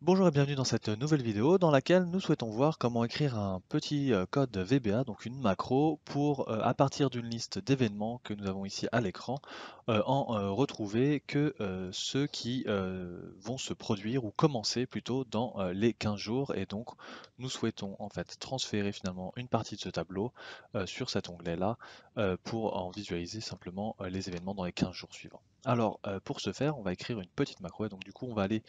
Bonjour et bienvenue dans cette nouvelle vidéo dans laquelle nous souhaitons voir comment écrire un petit code VBA, donc une macro, pour à partir d'une liste d'événements que nous avons ici à l'écran, retrouver que ceux qui vont se produire ou commencer plutôt dans les 15 jours. Et donc nous souhaitons en fait transférer finalement une partie de ce tableau sur cet onglet-là pour en visualiser simplement les événements dans les 15 jours suivants. Alors pour ce faire, on va écrire une petite macro et donc du coup on va aller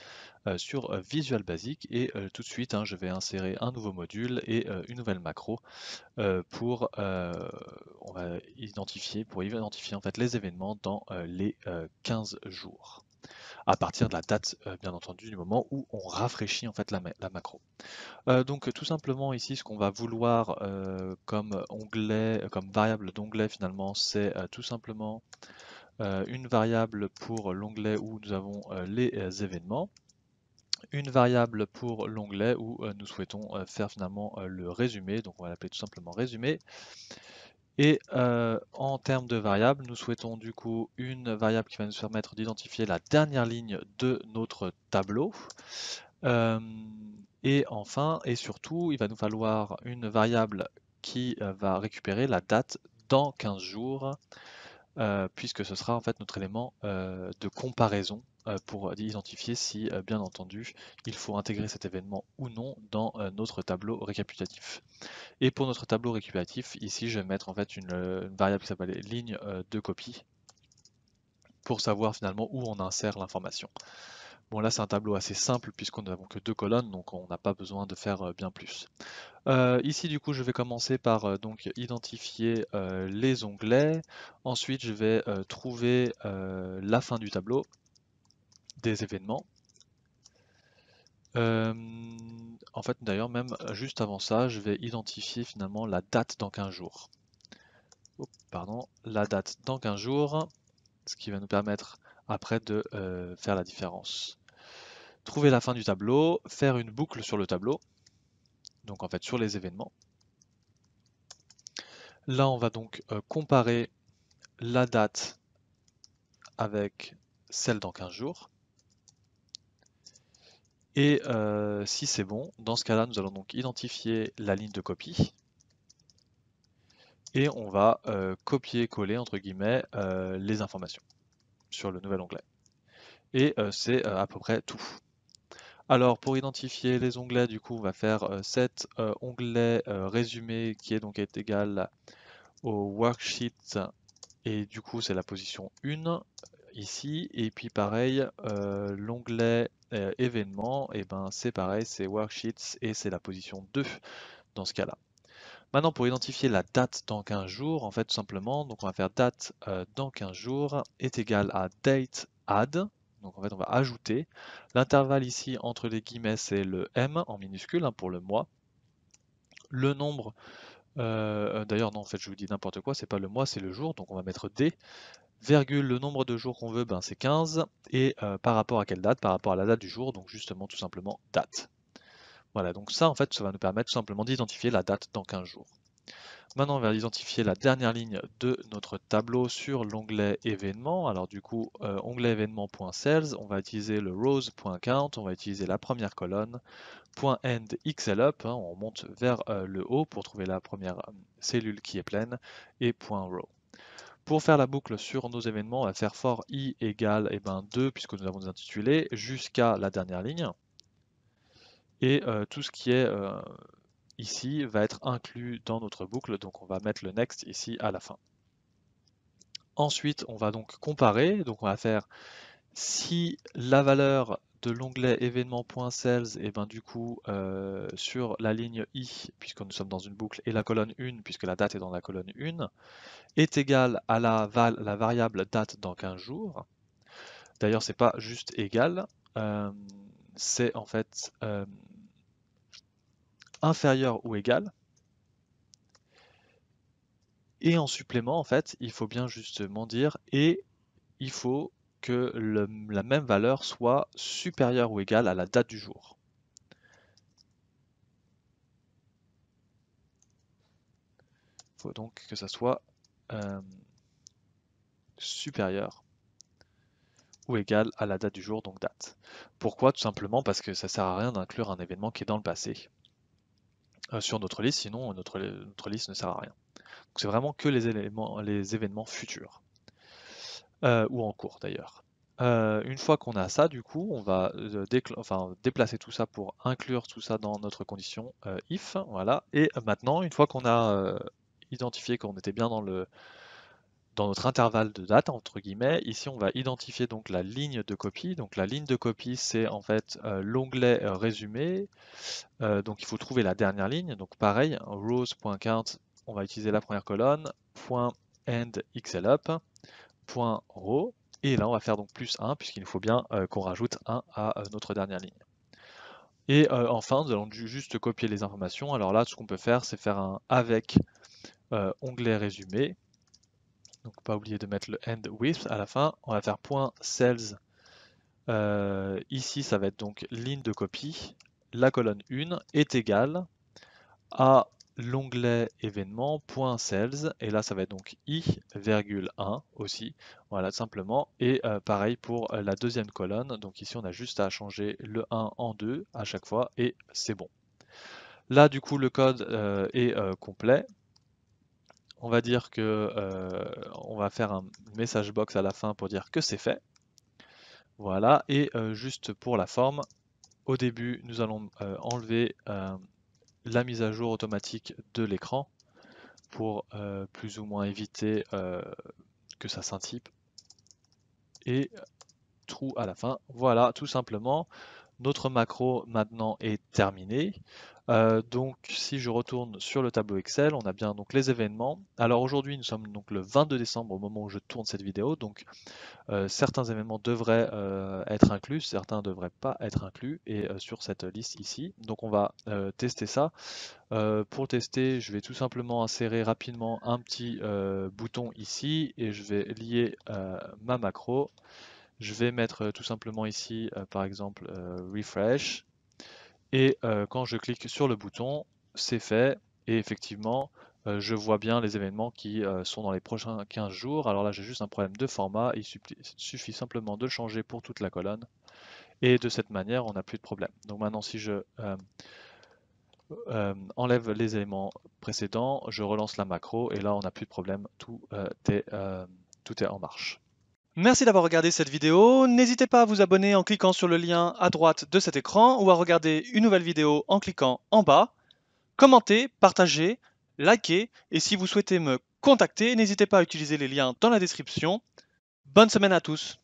sur Visual Basic et tout de suite je vais insérer un nouveau module et une nouvelle macro on va identifier en fait les événements dans les 15 jours à partir de la date bien entendu du moment où on rafraîchit en fait la macro. Donc tout simplement ici ce qu'on va vouloir comme onglet, comme variable d'onglet finalement c'est tout simplement une variable pour l'onglet où nous avons les événements, une variable pour l'onglet où nous souhaitons faire finalement le résumé, donc on va l'appeler tout simplement résumé. Et en termes de variables, nous souhaitons du coup une variable qui va nous permettre d'identifier la dernière ligne de notre tableau. Euh, et enfin, et surtout, il va nous falloir une variable qui va récupérer la date dans 15 jours puisque ce sera en fait notre élément de comparaison pour identifier si, bien entendu, il faut intégrer cet événement ou non dans notre tableau récapitulatif. Et pour notre tableau récapitulatif, ici, je vais mettre en fait une variable qui s'appelle ligne de copie pour savoir finalement où on insère l'information. Bon, là, c'est un tableau assez simple puisqu'on n'avons que deux colonnes, donc on n'a pas besoin de faire bien plus. Ici, du coup, je vais commencer par donc identifier les onglets. Ensuite, je vais trouver la fin du tableau des événements. En fait, d'ailleurs, même juste avant ça, je vais identifier finalement la date dans 15 jours. Oh, pardon, la date dans 15 jours, ce qui va nous permettre après de faire la différence. Trouver la fin du tableau, faire une boucle sur le tableau, donc en fait sur les événements. Là, on va donc comparer la date avec celle dans 15 jours. Et si c'est bon, dans ce cas-là, nous allons donc identifier la ligne de copie et on va copier-coller entre guillemets les informations sur le nouvel onglet. Et c'est à peu près tout. Alors pour identifier les onglets, du coup, on va faire cet onglet résumé qui est donc égal au worksheet et du coup c'est la position 1 ici, et puis pareil, l'onglet événements, et ben c'est pareil, c'est worksheets et c'est la position 2 dans ce cas-là. Maintenant pour identifier la date dans 15 jours, en fait tout simplement, donc on va faire date dans 15 jours est égal à date add, donc en fait on va ajouter. L'intervalle ici entre les guillemets c'est le M en minuscule pour le mois. Le nombre, d'ailleurs non en fait je vous dis n'importe quoi, c'est pas le mois c'est le jour, donc on va mettre D. Virgule, le nombre de jours qu'on veut, ben, c'est 15. Et par rapport à quelle date? Par rapport à la date du jour, donc justement tout simplement date. Voilà, donc ça en fait, ça va nous permettre tout simplement d'identifier la date dans 15 jours. Maintenant, on va identifier la dernière ligne de notre tableau sur l'onglet événements. Alors du coup, onglet événements.sales, on va utiliser le rows.count, on va utiliser la première colonne, .end xlup, on monte vers le haut pour trouver la première cellule qui est pleine, et .row. Pour faire la boucle sur nos événements, on va faire for i égale 2, puisque nous avons intitulé, jusqu'à la dernière ligne. Et tout ce qui est ici va être inclus dans notre boucle, donc on va mettre le next ici à la fin. Ensuite, on va donc comparer, donc on va faire si la valeur de l'onglet événement.sales, et ben du coup sur la ligne i, puisque nous sommes dans une boucle, et la colonne 1, puisque la date est dans la colonne 1, est égale à la variable date dans 15 jours. D'ailleurs, c'est pas juste égal, euh, c'est en fait inférieur ou égal. Et en supplément, en fait, il faut bien justement dire et il faut que la même valeur soit supérieure ou égale à la date du jour. Il faut donc que ça soit supérieur ou égale à la date du jour, donc date. Pourquoi? Tout simplement parce que ça sert à rien d'inclure un événement qui est dans le passé sur notre liste, sinon notre liste ne sert à rien. Donc c'est vraiment que les événements futurs, ou en cours d'ailleurs. Une fois qu'on a ça, du coup, on va déplacer tout ça pour inclure tout ça dans notre condition if, voilà. Et maintenant, une fois qu'on a identifié qu'on était bien dans notre intervalle de date, entre guillemets, ici on va identifier donc la ligne de copie. Donc la ligne de copie, c'est en fait l'onglet résumé. Donc il faut trouver la dernière ligne. Donc pareil, rows.count, on va utiliser la première colonne, .end xlup, .row, et là on va faire donc plus 1 puisqu'il nous faut bien qu'on rajoute 1 à notre dernière ligne. Et enfin, nous allons juste copier les informations. Alors là, ce qu'on peut faire, c'est faire un avec onglet résumé. Donc pas oublier de mettre le end with à la fin. On va faire .cells. Ici, ça va être donc ligne de copie. La colonne 1 est égale à l'onglet événement .cells, et là ça va être donc i,1 aussi, voilà, simplement. Et pareil pour la deuxième colonne, donc ici on a juste à changer le 1 en 2 à chaque fois et c'est bon. Là du coup le code est complet. On va dire que on va faire un message box à la fin pour dire que c'est fait. Voilà, et juste pour la forme, au début nous allons enlever la mise à jour automatique de l'écran pour plus ou moins éviter que ça s'intype, et trou à la fin. Voilà, tout simplement, notre macro maintenant est terminé. Donc si je retourne sur le tableau Excel, on a bien donc les événements. Alors aujourd'hui nous sommes donc le 22 décembre au moment où je tourne cette vidéo, donc certains événements devraient être inclus, certains ne devraient pas être inclus, et sur cette liste ici. Donc on va tester ça. Pour tester, je vais tout simplement insérer rapidement un petit bouton ici et je vais lier ma macro. Je vais mettre tout simplement ici, par exemple, refresh. Et quand je clique sur le bouton, c'est fait. Et effectivement, je vois bien les événements qui sont dans les prochains 15 jours. Alors là, j'ai juste un problème de format. Il suffit simplement de le changer pour toute la colonne. Et de cette manière, on n'a plus de problème. Donc maintenant, si je enlève les éléments précédents, je relance la macro et là on n'a plus de problème, tout est en marche. Merci d'avoir regardé cette vidéo. N'hésitez pas à vous abonner en cliquant sur le lien à droite de cet écran ou à regarder une nouvelle vidéo en cliquant en bas. Commentez, partagez, likez et si vous souhaitez me contacter, n'hésitez pas à utiliser les liens dans la description. Bonne semaine à tous!